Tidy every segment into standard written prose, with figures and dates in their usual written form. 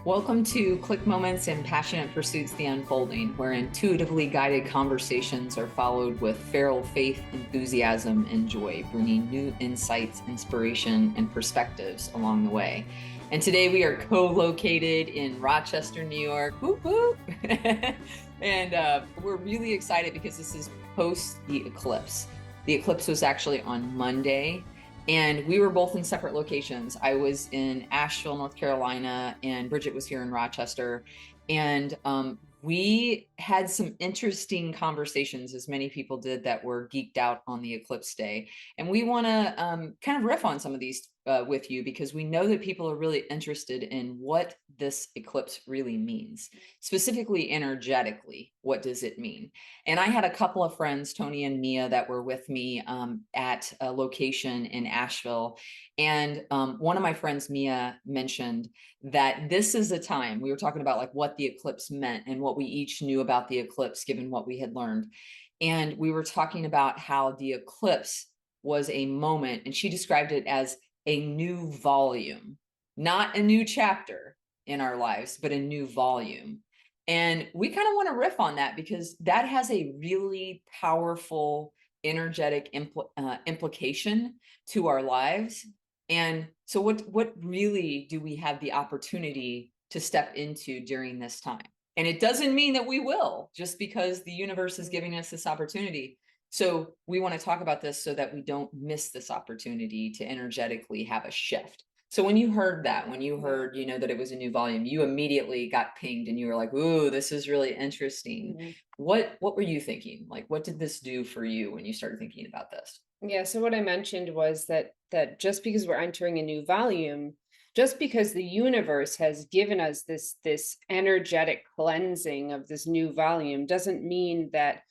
Welcome to Click Moments and Passionate Pursuits The Unfolding, where intuitively guided conversations are followed with feral faith, enthusiasm, and joy, bringing new insights, inspiration, and perspectives along the way. And today we are co-located in Rochester, New York. Whoop, whoop. And we're really excited because this is post the eclipse. The eclipse was actually on Monday. And we were both in separate locations. I was in Asheville, North Carolina, and Bridget was here in Rochester. And we had some interesting conversations, as many people did that were geeked out on the eclipse day. And we want to kind of riff on some of these with you, because we know that people are really interested in what this eclipse really means, specifically energetically. What does it mean? And I had a couple of friends, Tony and Mia, that were with me at a location in Asheville. And one of my friends, Mia, mentioned that this is a time, we were talking about like what the eclipse meant and what we each knew about the eclipse, given what we had learned. And we were talking about how the eclipse was a moment, and she described it as a new volume, not a new chapter in our lives, but a new volume. And we kind of want to riff on that because that has a really powerful energetic implication to our lives. And so what really do we have the opportunity to step into during this time? And it doesn't mean that we will, just because the universe is giving us this opportunity. So we want to talk about this so that we don't miss this opportunity to energetically have a shift. So when you heard that, when you heard, that it was a new volume, you immediately got pinged and you were like, ooh, this is really interesting. Mm-hmm. What were you thinking? Like, what did this do for you when you started thinking about this? Yeah, so what I mentioned was that just because we're entering a new volume, just because the universe has given us this energetic cleansing of this new volume, doesn't mean that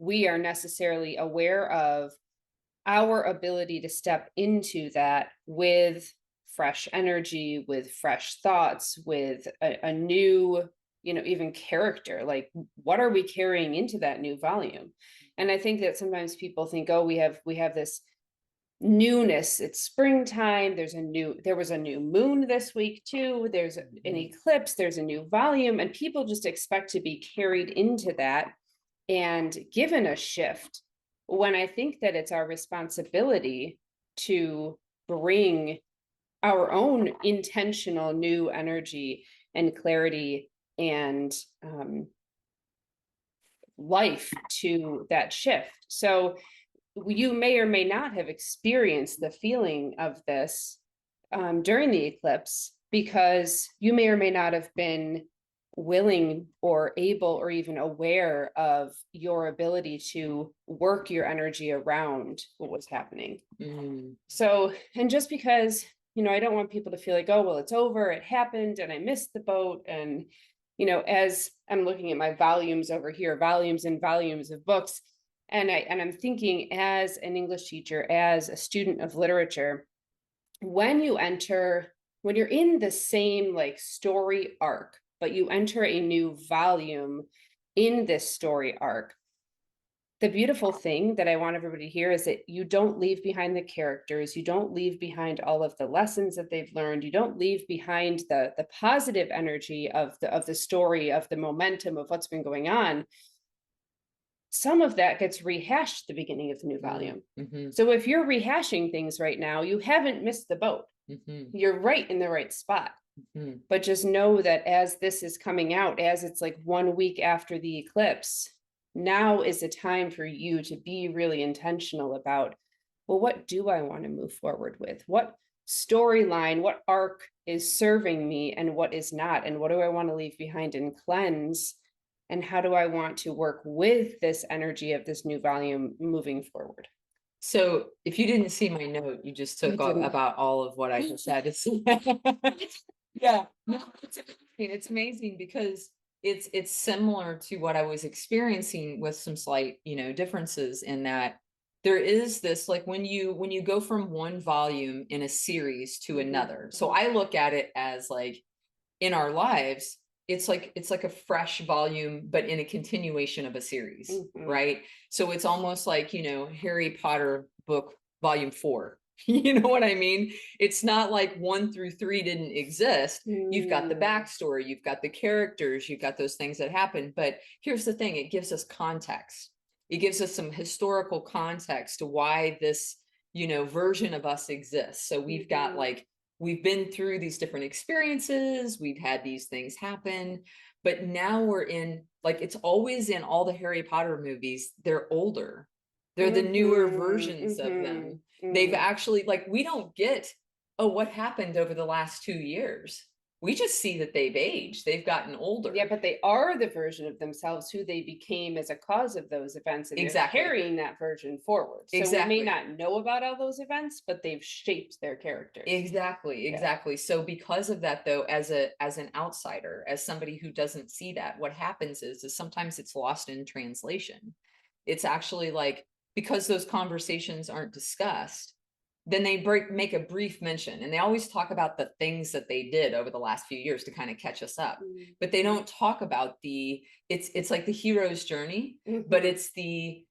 we are necessarily aware of our ability to step into that with fresh energy, with fresh thoughts, with a new, even character. Like, what are we carrying into that new volume? And I think that sometimes people think, oh, we have this newness. It's springtime. There was a new moon this week too. There's an eclipse, there's a new volume, and people just expect to be carried into that and given a shift, when I think that it's our responsibility to bring our own intentional new energy and clarity and life to that shift. So you may or may not have experienced the feeling of this during the eclipse, because you may or may not have been willing or able or even aware of your ability to work your energy around what was happening. So, and just because, I don't want people to feel like, oh, well, it's over, it happened, and I missed the boat. And, as I'm looking at my volumes over here, volumes and volumes of books, and I'm thinking, as an English teacher, as a student of literature, when you're in the same like story arc, but you enter a new volume in this story arc, the beautiful thing that I want everybody to hear is that you don't leave behind the characters, you don't leave behind all of the lessons that they've learned, you don't leave behind the positive energy of the story, of the momentum of what's been going on. Some of that gets rehashed at the beginning of the new volume. Mm-hmm. So if you're rehashing things right now, you haven't missed the boat. Mm-hmm. You're right in the right spot. Mm-hmm. But just know that as this is coming out, as it's like 1 week after the eclipse, now is a time for you to be really intentional about, well, what do I want to move forward with? What storyline, what arc is serving me and what is not? And what do I want to leave behind and cleanse? And how do I want to work with this energy of this new volume moving forward? So if you didn't see my note, you just took about all of what I just had to say. Yeah, no, it's amazing because it's similar to what I was experiencing, with some slight, differences in that there is this, like when you go from one volume in a series to another. So I look at it as like in our lives, it's like a fresh volume, but in a continuation of a series, right? So it's almost like, Harry Potter book volume 4 You know what I mean? It's not like 1 through 3 didn't exist. You've got the backstory, you've got the characters, you've got those things that happen. But here's the thing, it gives us context. It gives us some historical context to why this, version of us exists. So we've got like, we've been through these different experiences, we've had these things happen, but now we're in, like, it's always in all the Harry Potter movies, they're older. They're the newer versions of them. They've actually, like, we don't get, oh, what happened over the last 2 years. We just see that they've aged, they've gotten older. Yeah, but they are the version of themselves who they became as a cause of those events, and they're carrying that version forward. So we may not know about all those events, but they've shaped their characters. Exactly. So because of that, though, as an outsider, as somebody who doesn't see that, what happens is sometimes it's lost in translation. It's actually like, because those conversations aren't discussed, then they make a brief mention, and they always talk about the things that they did over the last few years to kind of catch us up. But they don't talk about it's like the hero's journey, but it's the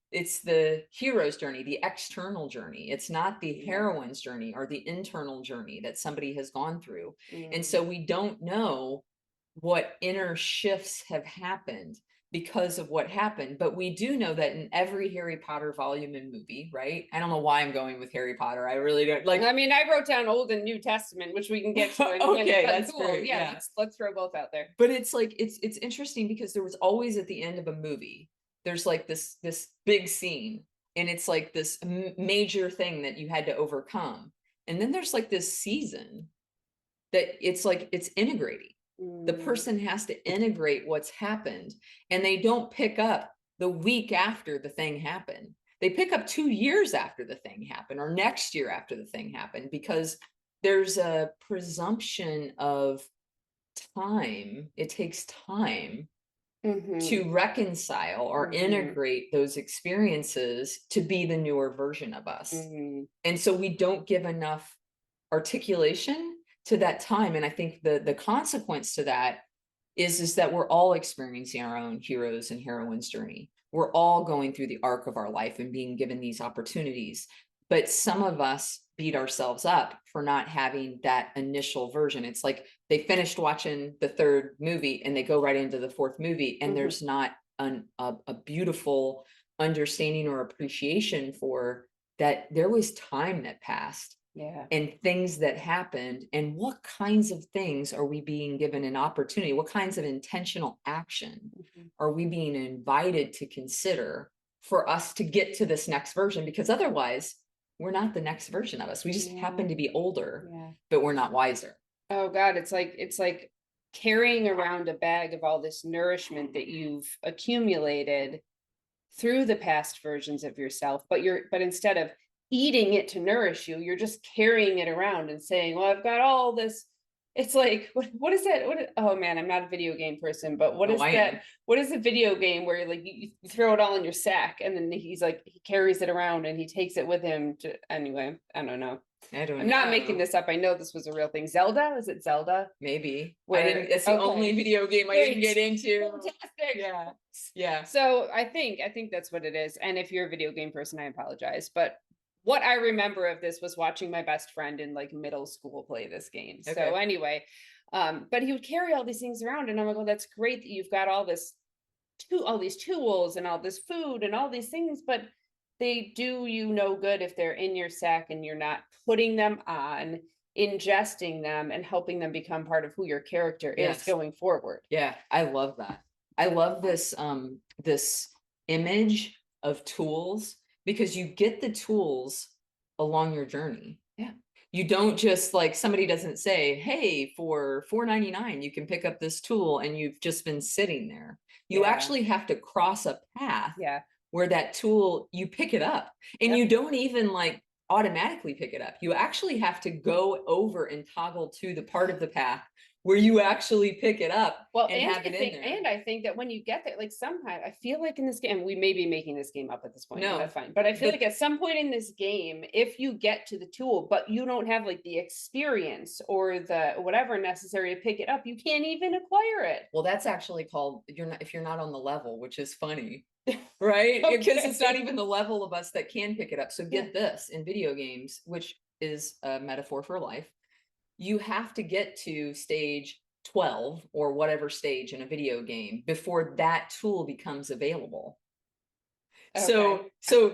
hero's journey, the external journey. It's not the heroine's journey or the internal journey that somebody has gone through. And so we don't know what inner shifts have happened because of what happened. But we do know that in every Harry Potter volume and movie, right? I don't know why I'm going with Harry Potter. I really don't like. I mean, I wrote down Old and New Testament, which we can get to. Okay, that's cool. Great. Yeah, let's throw both out there. But it's like it's interesting because there was always at the end of a movie, there's like this big scene, and it's like this major thing that you had to overcome, and then there's like this season that it's like it's integrating. The person has to integrate what's happened, and they don't pick up the week after the thing happened. They pick up 2 years after the thing happened, or next year after the thing happened, because there's a presumption of time. It takes time to reconcile or integrate those experiences to be the newer version of us. And so we don't give enough articulation to that time. And I think the consequence to that is that we're all experiencing our own heroes and heroines journey. We're all going through the arc of our life and being given these opportunities. But some of us beat ourselves up for not having that initial version. It's like they finished watching the third movie and they go right into the fourth movie, and there's not a beautiful understanding or appreciation for that there was time that passed. And things that happened, and what kinds of things are we being given an opportunity? What kinds of intentional action are we being invited to consider for us to get to this next version? Because otherwise, we're not the next version of us. We just happen to be older, but we're not wiser. Oh God, it's like carrying around a bag of all this nourishment that you've accumulated through the past versions of yourself, but instead of eating it to nourish you, you're just carrying it around and saying, well, I've got all this. It's like, what is that? Oh man, I'm not a video game person, but what is that? What is a video game where like you throw it all in your sack, and then he's like, he carries it around and he takes it with him to, anyway, I don't know. I'm not making this up. I know this was a real thing. Zelda? Is it Zelda? Maybe. It's the only video game I didn't get into. Fantastic. Yeah. So I think that's what it is. And if you're a video game person, I apologize, but what I remember of this was watching my best friend in like middle school play this game. So anyway, but he would carry all these things around, and I'm like, well, that's great that you've got all these tools and all this food and all these things, but they do you no good if they're in your sack and you're not putting them on, ingesting them, and helping them become part of who your character is going forward. Yeah, I love that. I love this this image of tools, because you get the tools along your journey. You don't just, like, somebody doesn't say, hey, for $4.99 you can pick up this tool, and you've just been sitting there. You actually have to cross a path where that tool, you pick it up, and you don't even like automatically pick it up. You actually have to go over and toggle to the part of the path where you actually pick it up and have it in there. And I think that when you get there, like sometimes I feel like in this game, we may be making this game up at this point. No, that's fine. But I feel like at some point in this game, if you get to the tool, but you don't have like the experience or the whatever necessary to pick it up, you can't even acquire it. Well, that's actually called, if you're not on the level, which is funny. Right? Because it's not even the level of us that can pick it up. So get this, in video games, which is a metaphor for life. You have to get to stage 12 or whatever stage in a video game before that tool becomes available. So Okay.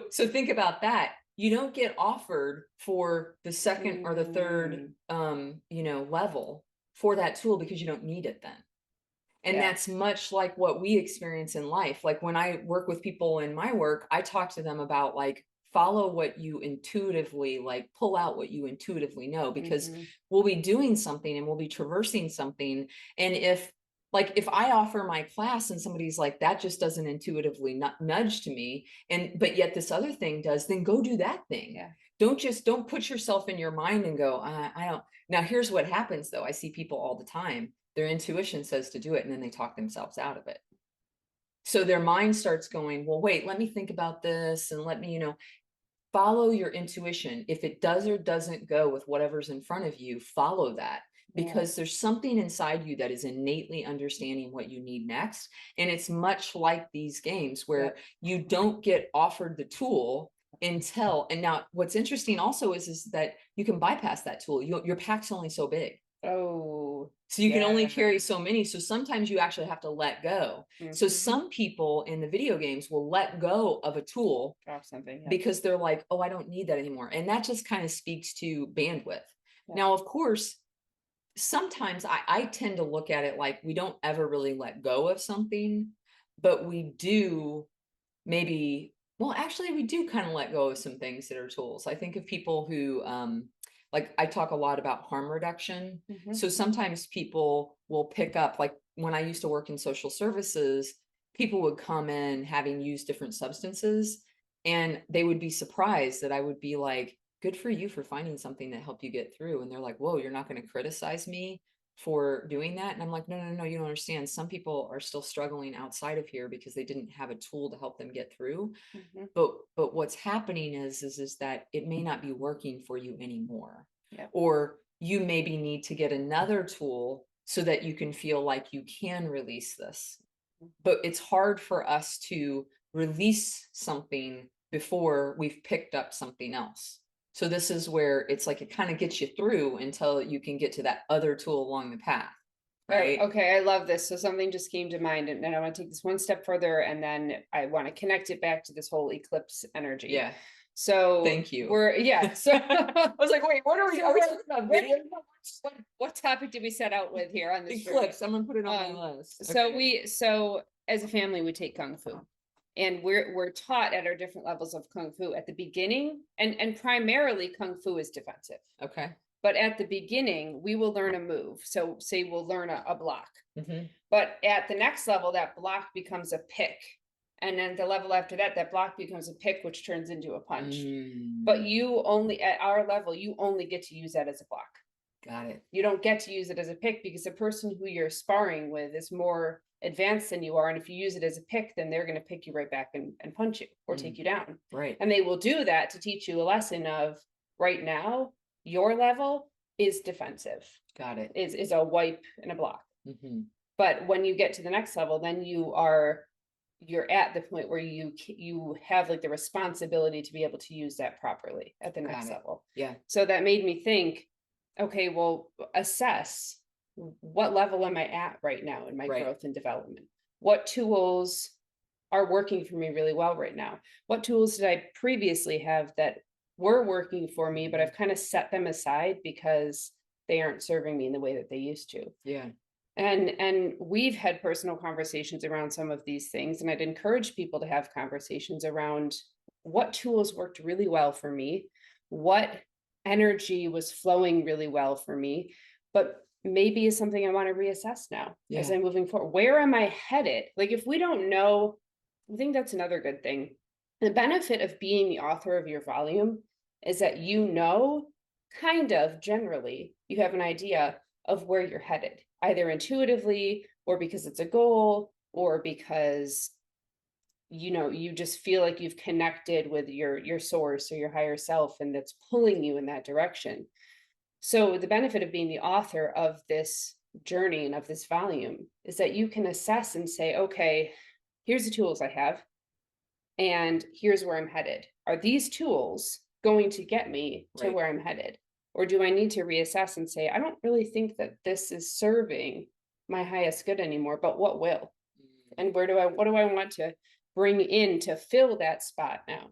so think about that. You don't get offered for the second or the third level for that tool because you don't need it then. And Yeah. that's much like what we experience in life. Like when I work with people in my work, I talk to them about like follow what you intuitively like, pull out what you intuitively know, because we'll be doing something and we'll be traversing something. And if I offer my class and somebody's like, that just doesn't intuitively nudge to me, but yet this other thing does, then go do that thing. Yeah. Don't put yourself in your mind and go, I don't. Now, here's what happens though. I see people all the time. Their intuition says to do it, and then they talk themselves out of it. So their mind starts going, well, wait, let me think about this, and let me, follow your intuition. If it does or doesn't go with whatever's in front of you, follow that, because there's something inside you that is innately understanding what you need next. And it's much like these games where you don't get offered the tool until, and now what's interesting also is that you can bypass that tool. Your pack's only so big. Oh, so you can only carry so many. So sometimes you actually have to let go. So some people in the video games will let go of a tool because they're like, oh, I don't need that anymore. And that just kind of speaks to bandwidth. Now, of course, sometimes I tend to look at it like we don't ever really let go of something, but we do maybe, well, actually, we do kind of let go of some things that are tools. I think of people who, like I talk a lot about harm reduction. So sometimes people will pick up, like when I used to work in social services, people would come in having used different substances, and they would be surprised that I would be like, good for you for finding something that helped you get through. And they're like, whoa, you're not going to criticize me for doing that? And I'm like, no, you don't understand. Some people are still struggling outside of here because they didn't have a tool to help them get through. But what's happening is that it may not be working for you anymore. Or you maybe need to get another tool so that you can feel like you can release this. But it's hard for us to release something before we've picked up something else. So this is where it's like it kind of gets you through until you can get to that other tool along the path. Right. Okay, I love this. So something just came to mind, and I want to take this one step further, and then I want to connect it back to this whole eclipse energy. Yeah. So thank you. So I was like, wait, what are we talking about? Video? What topic did we set out with here on this eclipse? I'm gonna put it on my list. So as a family, we take Kung Fu. And we're taught at our different levels of Kung Fu at the beginning, and primarily Kung Fu is defensive. Okay. But at the beginning, we will learn a move. So say we'll learn a block. But at the next level, that block becomes a pick. And then the level after that, that block becomes a pick, which turns into a punch. But you only, at our level, you only get to use that as a block. Got it. You don't get to use it as a pick because the person who you're sparring with is more advanced than you are. And if you use it as a pick, then they're going to pick you right back and punch you or take you down. Right. And they will do that to teach you a lesson of right now, your level is defensive. Got it. Is a wipe and a block. But when you get to the next level, then you're at the point where you have like the responsibility to be able to use that properly at the next level. Yeah. So that made me think, okay, well, assess what level am I at right now in my growth and development? What tools are working for me really well right now? What tools did I previously have that were working for me, but I've kind of set them aside because they aren't serving me in the way that they used to? Yeah. And we've had personal conversations around some of these things, and I'd encourage people to have conversations around what tools worked really well for me, what energy was flowing really well for me, but maybe is something I want to reassess now as I'm moving forward. Where am I headed? Like, if we don't know, I think that's another good thing. The benefit of being the author of your volume is that kind of generally, you have an idea of where you're headed, either intuitively or because it's a goal or because you just feel like you've connected with your source or your higher self, and that's pulling you in that direction. So the benefit of being the author of this journey and of this volume is that you can assess and say, okay, here's the tools I have, and here's where I'm headed. Are these tools going to get me to Right. where I'm headed? Or do I need to reassess and say, I don't really think that this is serving my highest good anymore, but what will? And what do I want to bring in to fill that spot now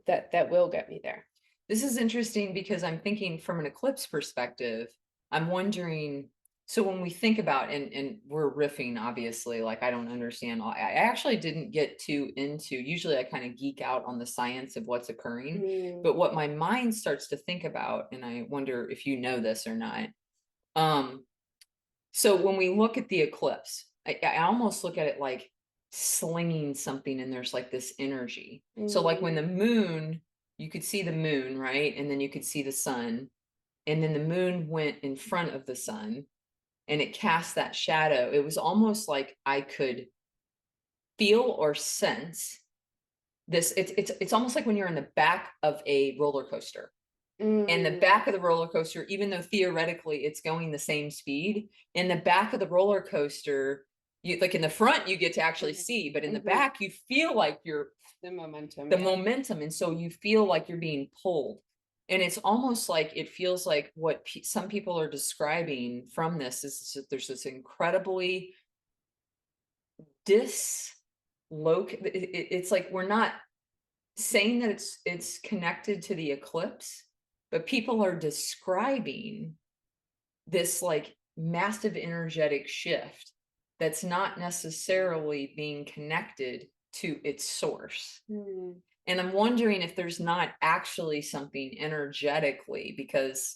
that will get me there? This is interesting because I'm thinking from an eclipse perspective, I'm wondering, so when we think about, and we're riffing, obviously, like I don't understand, I actually didn't get too into, usually I kind of geek out on the science of what's occurring, but what my mind starts to think about, and I wonder if you know this or not. So when we look at the eclipse, I almost look at it like slinging something, and there's like this energy. So like when the moon, you could see the moon, right? And then you could see the sun. And then the moon went in front of the sun and it cast that shadow. It was almost like I could feel or sense this. It's almost like when you're in the back of a roller coaster. And the back of the roller coaster, even though theoretically it's going the same speed, in the back of the roller coaster, you like in the front you get to actually see, but in the back you feel like you're the momentum. And so you feel like you're being pulled. And it's almost like it feels like what some people are describing from this is that there's this incredibly it's like we're not saying that it's connected to the eclipse, but people are describing this like massive energetic shift that's not necessarily being connected to its source. And I'm wondering if there's not actually something energetically, because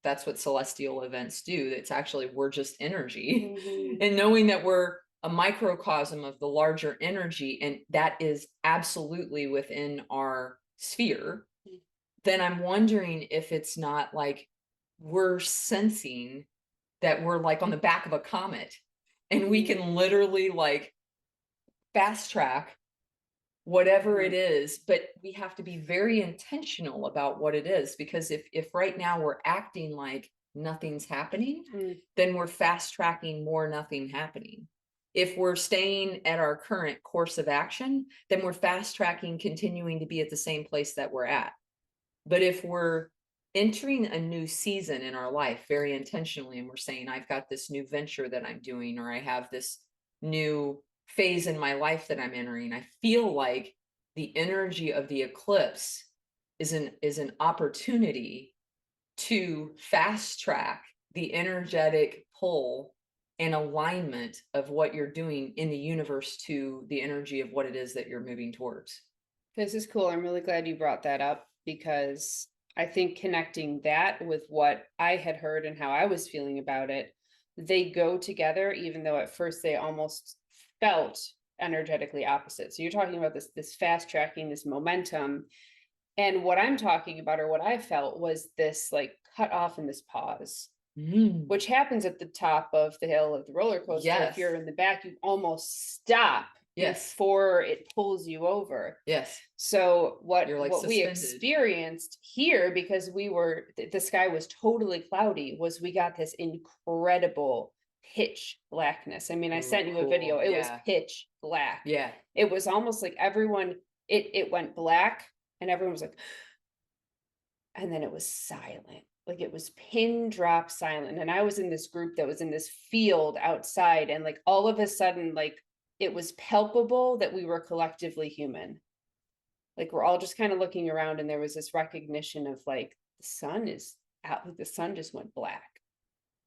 that's what celestial events do. It's actually, we're just energy. And knowing that we're a microcosm of the larger energy, and that is absolutely within our sphere, then I'm wondering if it's not like we're sensing that we're like on the back of a comet, and we can literally like fast track whatever it is, but we have to be very intentional about what it is, because if right now we're acting like nothing's happening, then we're fast tracking more nothing happening. If we're staying at our current course of action, then we're fast tracking continuing to be at the same place that we're at. But if we're entering a new season in our life very intentionally, and we're saying, I've got this new venture that I'm doing, or I have this new phase in my life that I'm entering, I feel like the energy of the eclipse is an opportunity to fast track the energetic pull and alignment of what you're doing in the universe to the energy of what it is that you're moving towards. This is cool. I'm really glad you brought that up, because I think connecting that with what I had heard and how I was feeling about it, they go together, even though at first they almost felt energetically opposite. So you're talking about this fast tracking, this momentum. And what I'm talking about, or what I felt, was this like cut off and this pause, which happens at the top of the hill of the roller coaster. Yes. If you're in the back, you almost stop before it pulls you over. Yes. So what like we experienced here, because the sky was totally cloudy, was we got this incredible pitch blackness. I mean, I sent you a video. It was pitch black. Yeah. It was almost like everyone, it went black and everyone was like, and then it was silent. Like it was pin drop silent. And I was in this group that was in this field outside, and like all of a sudden, like it was palpable that we were collectively human. Like we're all just kind of looking around, and there was this recognition of like the sun is out, like the sun just went black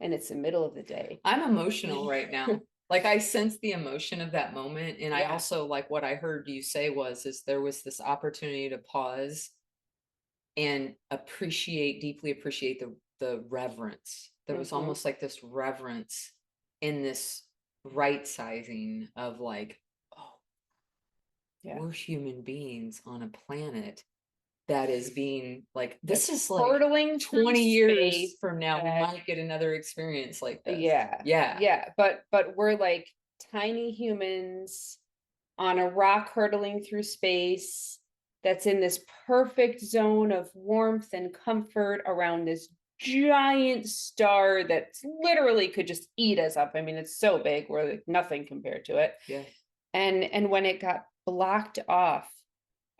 and it's the middle of the day. I'm emotional right now. Like I sense the emotion of that moment. And I also, like what I heard you say is there was this opportunity to pause and deeply appreciate the reverence. There was almost like this reverence in this right sizing of like, we're human beings on a planet that is being like, this is like hurtling 20 years from now, we might get another experience like this. Yeah. But we're like tiny humans on a rock hurtling through space that's in this perfect zone of warmth and comfort around this giant star that literally could just eat us up. I mean, it's so big, we're like nothing compared to it. Yeah. And when it got blocked off,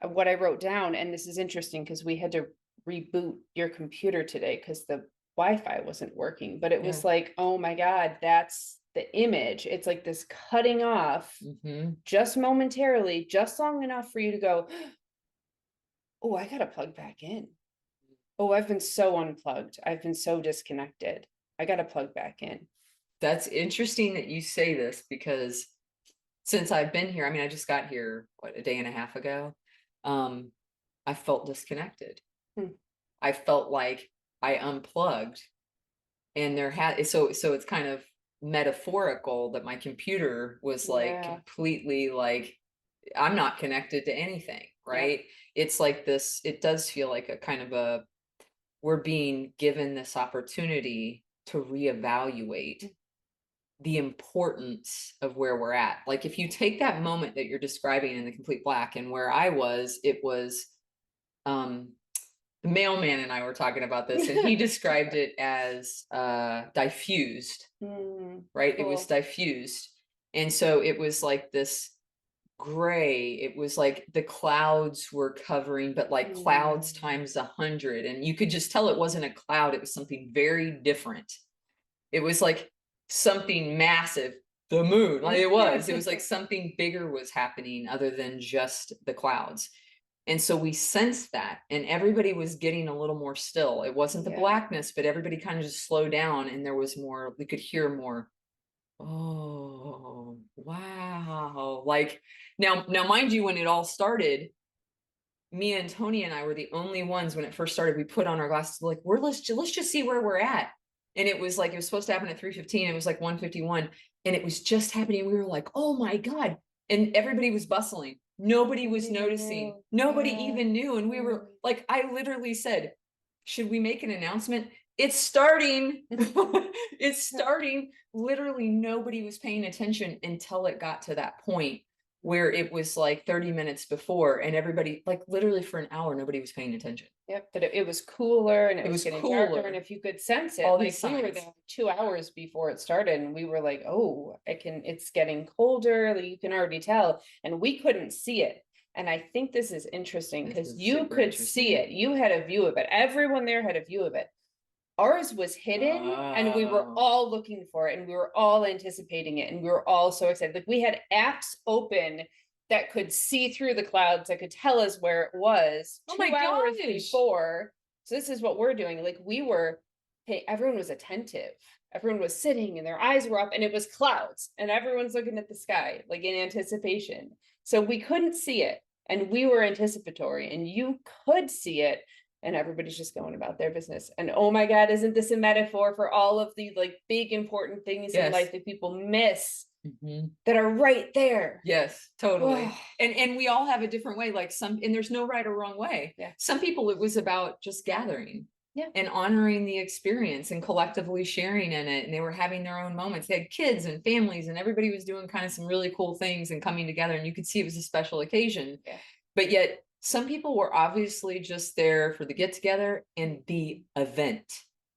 what I wrote down, and this is interesting because we had to reboot your computer today because the Wi-Fi wasn't working, but it was Yeah. like, oh my God, that's the image. It's like this cutting off just momentarily, just long enough for you to go, oh, I gotta plug back in. Oh, I've been so unplugged. I've been so disconnected. I gotta plug back in. That's interesting that you say this, because since I've been here, I mean, I just got here, what, a day and a half ago. I felt disconnected. Hmm. I felt like I unplugged, and so it's kind of metaphorical that my computer was like Yeah. completely like, I'm not connected to anything, right? Yep. It's like this, it does feel like a kind of a, we're being given this opportunity to reevaluate the importance of where we're at. Like if you take that moment that you're describing in the complete black, and where I was, it was um the mailman and I were talking about this, and he described it as diffused, right? It was Cool. diffused. And so it was like this gray, it was like the clouds were covering, but like clouds times 100, and you could just tell it wasn't a cloud, it was something very different. It was like something massive, the moon, like it was like something bigger was happening other than just the clouds. And so we sensed that, and everybody was getting a little more still. It wasn't the Yeah. blackness, but everybody kind of just slowed down, and there was more, we could hear more. Oh, wow. Like now, mind you, when it all started, me and Tony and I were the only ones when it first started. We put on our glasses, like, let's just see where we're at. And it was like, it was supposed to happen at 3:15. It was like 1:51, and it was just happening. We were like, oh my God. And everybody was bustling. Nobody was noticing. Nobody even knew. And we were like, I literally said, should we make an announcement? It's starting. It's starting. Literally, nobody was paying attention until it got to that point where it was like 30 minutes before, and everybody, like literally for an hour, nobody was paying attention. Yep, but it was cooler and it was getting darker, and Cooler. if you could sense it, All like these we were signs. there 2 hours before it started, and we were like, oh, it's getting colder, like you can already tell, and we couldn't see it. And I think this is interesting This because is you super could see interesting. it. You had a view of it. Everyone there had a view of it. Ours was hidden, and we were all looking for it, and we were all anticipating it, and we were all so excited. Like we had apps open that could see through the clouds, that could tell us where it was Oh two my hours gosh. before. So this is what we're doing. Like we were, hey, everyone was attentive. Everyone was sitting and their eyes were up, and it was clouds, and everyone's looking at the sky, like in anticipation. So we couldn't see it, and we were anticipatory, and you could see it, and everybody's just going about their business. And oh my God, isn't this a metaphor for all of the like big important things in life that people miss that are right there? Yes, totally. And we all have a different way. Like and there's no right or wrong way. Yeah. Some people, it was about just gathering. Yeah. And honoring the experience and collectively sharing in it. And they were having their own moments. They had kids and families, and everybody was doing kind of some really cool things and coming together. And you could see it was a special occasion. Yeah. But yet some people were obviously just there for the get together and the event.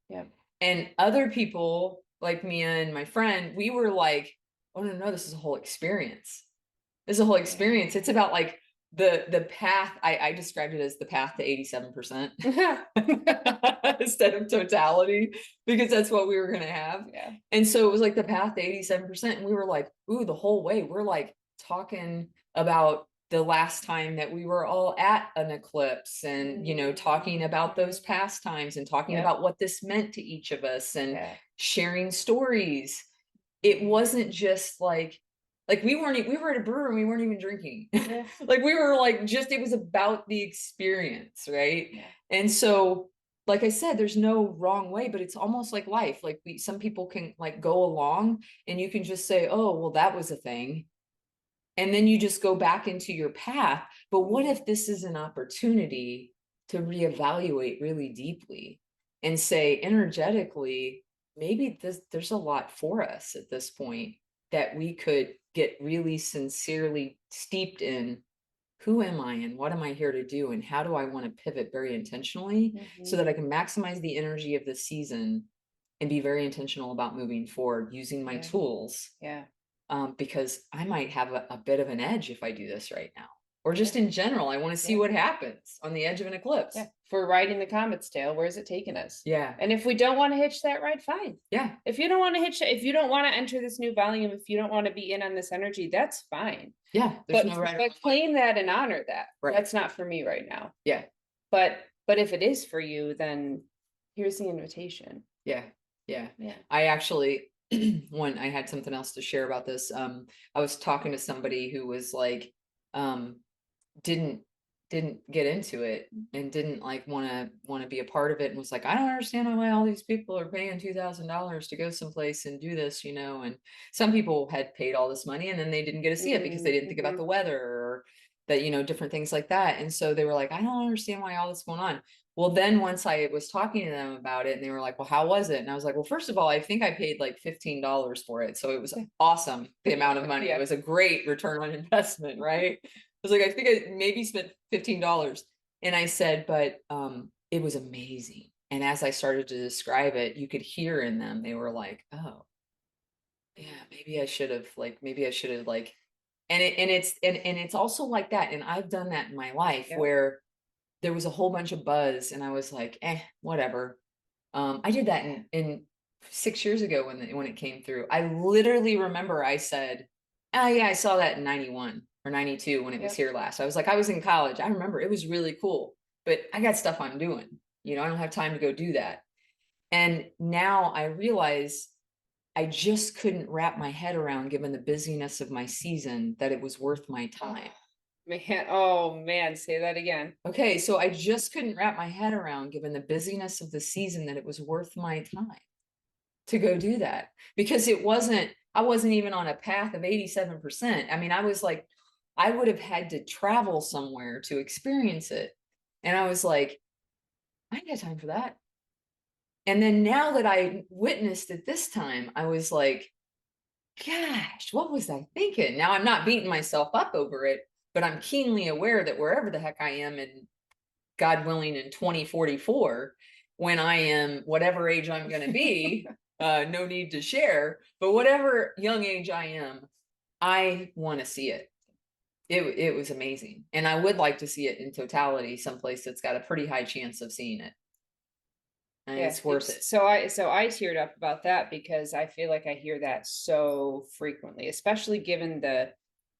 Yeah. And other people like me and my friend, we were like, oh no, this is a whole experience. This is a whole experience. It's about like the path. I described it as the path to 87% instead of totality, because that's what we were going to have. Yeah. And so it was like the path to 87%. And we were like, ooh, the whole way we're like talking about the last time that we were all at an eclipse, and talking about those past times, and talking about what this meant to each of us, and sharing stories. It wasn't just like we were at a brewery and we weren't even drinking. Like we were like, just, it was about the experience, right? And so, like I said, there's no wrong way, but it's almost like life. Like some people can like go along, and you can just say, oh, well, that was a thing. And then you just go back into your path. But what if this is an opportunity to reevaluate really deeply and say energetically, maybe there's a lot for us at this point that we could get really sincerely steeped in. Who am I, and what am I here to do, and how do I want to pivot very intentionally so that I can maximize the energy of the season and be very intentional about moving forward using my tools. Because I might have a bit of an edge if I do this right now. or just in general, I want to see what happens on the edge of an eclipse. Yeah. If we're riding the comet's tail, where's it taking us? Yeah. And if we don't want to hitch that ride, fine. Yeah. If you don't want to hitch, if you don't want to enter this new volume, if you don't want to be in on this energy, that's fine. Yeah. But claim that and honor that. Right. That's not for me right now. Yeah. But if it is for you, then here's the invitation. Yeah. Yeah. Yeah. I actually, when I had something else to share about this, I was talking to somebody who was like, didn't get into it and didn't like want to be a part of it, and was like, I don't understand why all these people are paying $2,000 to go someplace and do this, and some people had paid all this money and then they didn't get to see it because they didn't think about the weather or that, different things like that. And so they were like, I don't understand why all this is going on. Well, then once I was talking to them about it, and they were like, well, how was it? And I was like, well, first of all, I think I paid like $15 for it. So it was awesome, the amount of money. It was a great return on investment, right? I was like, I think I maybe spent $15. And I said, but it was amazing. And as I started to describe it, you could hear in them, they were like, oh, yeah, maybe I should have and it's also like that. And I've done that in my life where there was a whole bunch of buzz and I was like, whatever. I did that in 6 years ago when it came through. I literally remember I said, oh yeah, I saw that in 91 or 92 when it was here last. I was like, I was in college. I remember it was really cool, but I got stuff I'm doing. I don't have time to go do that. And now I realize I just couldn't wrap my head around, given the busyness of my season, that it was worth my time. Oh man, say that again. Okay, so I just couldn't wrap my head around, given the busyness of the season, that it was worth my time to go do that, because I wasn't even on a path of 87%. I mean, I was like, I would have had to travel somewhere to experience it. And I was like, I ain't got time for that. And then now that I witnessed it this time, I was like, gosh, what was I thinking? Now I'm not beating myself up over it, but I'm keenly aware that wherever the heck I am, and God willing, in 2044, when I am whatever age I'm going to be, no need to share, but whatever young age I am, I want to see it. It was amazing. And I would like to see it in totality, someplace that's got a pretty high chance of seeing it. And it's worth it. So I teared up about that because I feel like I hear that so frequently, especially given the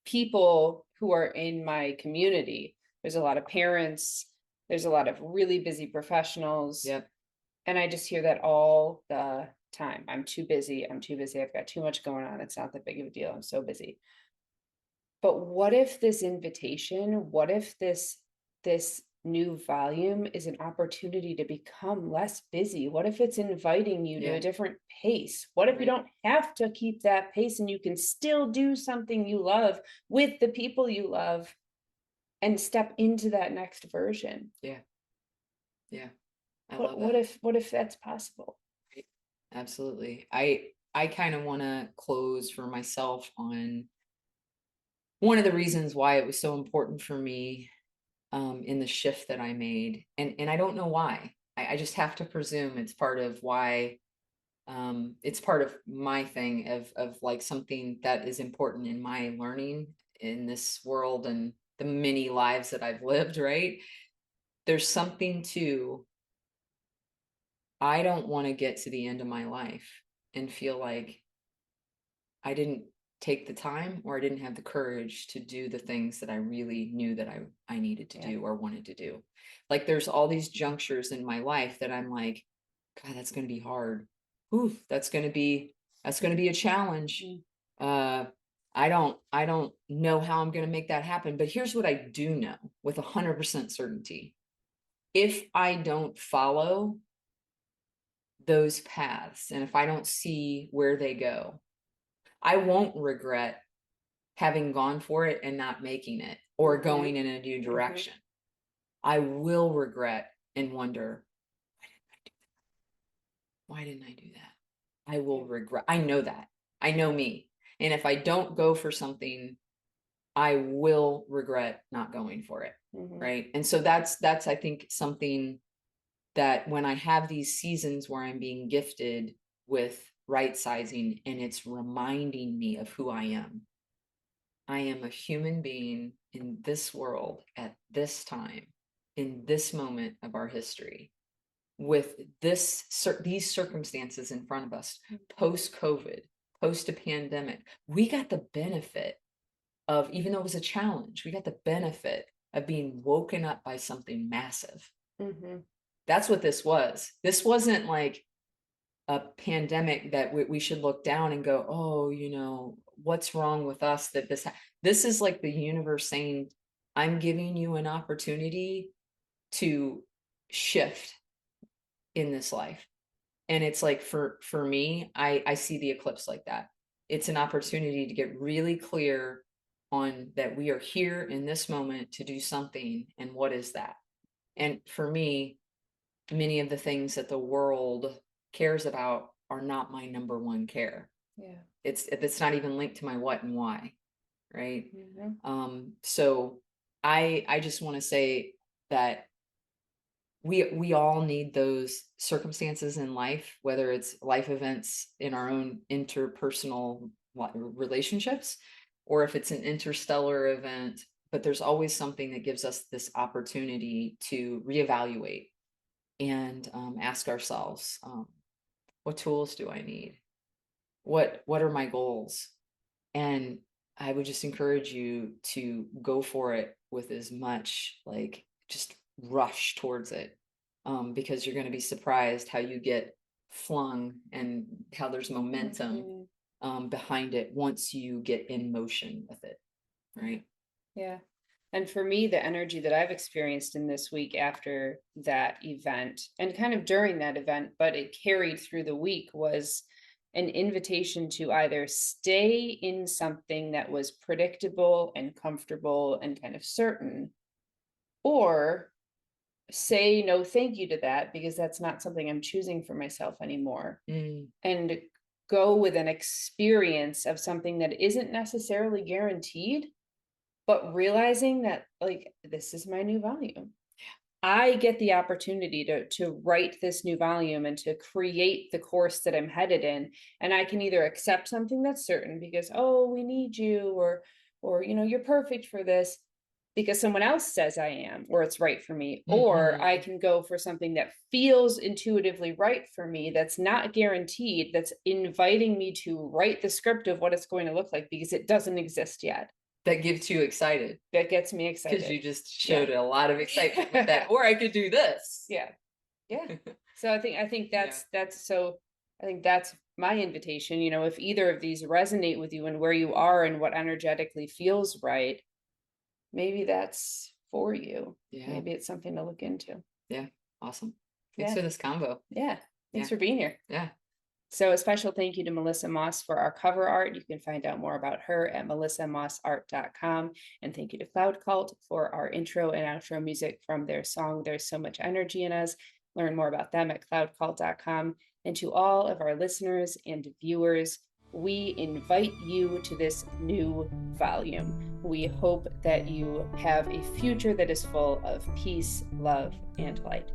people who are in my community. There's a lot of parents, there's a lot of really busy professionals. Yep. And I just hear that all the time. I'm too busy. I've got too much going on. It's not that big of a deal. I'm so busy. But what if this invitation, what if this new volume is an opportunity to become less busy? What if it's inviting you to a different pace? What if you don't have to keep that pace and you can still do something you love with the people you love and step into that next version? Yeah. Yeah. What if that's possible? Absolutely. I kind of want to close for myself on one of the reasons why it was so important for me in the shift that I made. And I don't know why. I just have to presume it's part of why it's part of my thing of like something that is important in my learning in this world and the many lives that I've lived, right? There's something to, I don't want to get to the end of my life and feel like I didn't take the time or I didn't have the courage to do the things that I really knew that I needed to do or wanted to do. Like there's all these junctures in my life that I'm like, God, that's going to be hard. Oof, that's going to be a challenge. I don't know how I'm going to make that happen, but here's what I do know with 100% certainty. If I don't follow those paths and if I don't see where they go, I won't regret having gone for it and not making it or going in a new direction. I will regret and wonder, why didn't I do that? I will regret. I know that. I know me. And if I don't go for something, I will regret not going for it. Right. And so that's I think something that when I have these seasons where I'm being gifted with right sizing and it's reminding me of who I am, I am a human being in this world at this time, in this moment of our history, with these circumstances in front of us, post-COVID, post a pandemic. We got the benefit of, even though it was a challenge, we got the benefit of being woken up by something massive. Mm-hmm. That's what this was. This wasn't like a pandemic that we should look down and go, oh, what's wrong with us that this is like the universe saying, I'm giving you an opportunity to shift in this life. And it's like, for me, I see the eclipse like that. It's an opportunity to get really clear on that we are here in this moment to do something. And what is that? And for me, many of the things that the world cares about are not my number one care. Yeah. It's not even linked to my what and why. Right. Mm-hmm. So I just want to say that we all need those circumstances in life, whether it's life events in our own interpersonal relationships, or if it's an interstellar event. But there's always something that gives us this opportunity to reevaluate and ask ourselves, what tools do I need? What are my goals? And I would just encourage you to go for it with as much, like, just rush towards it, because you're going to be surprised how you get flung and how there's momentum behind it once you get in motion with it. Right. Yeah. And for me, the energy that I've experienced in this week after that event and kind of during that event, but it carried through the week, was an invitation to either stay in something that was predictable and comfortable and kind of certain, or say no thank you to that, because that's not something I'm choosing for myself anymore. And go with an experience of something that isn't necessarily guaranteed, but realizing that, like, this is my new volume. I get the opportunity to write this new volume and to create the course that I'm headed in. And I can either accept something that's certain because, oh, we need you, or you're perfect for this because someone else says I am, or it's right for me. Or I can go for something that feels intuitively right for me, that's not guaranteed, that's inviting me to write the script of what it's going to look like because it doesn't exist yet. That gets you excited. That gets me excited. Because you just showed a lot of excitement with that. Or I could do this. Yeah. So I think that's so I think that's my invitation. If either of these resonate with you and where you are and what energetically feels right, maybe that's for you. Yeah. Maybe it's something to look into. Yeah. Awesome. Thanks for this convo. Yeah. Thanks for being here. Yeah. So a special thank you to Melissa Moss for our cover art. You can find out more about her at melissamossart.com. And thank you to Cloud Cult for our intro and outro music from their song, There's So Much Energy in Us. Learn more about them at cloudcult.com. And to all of our listeners and viewers, we invite you to this new volume. We hope that you have a future that is full of peace, love, and light.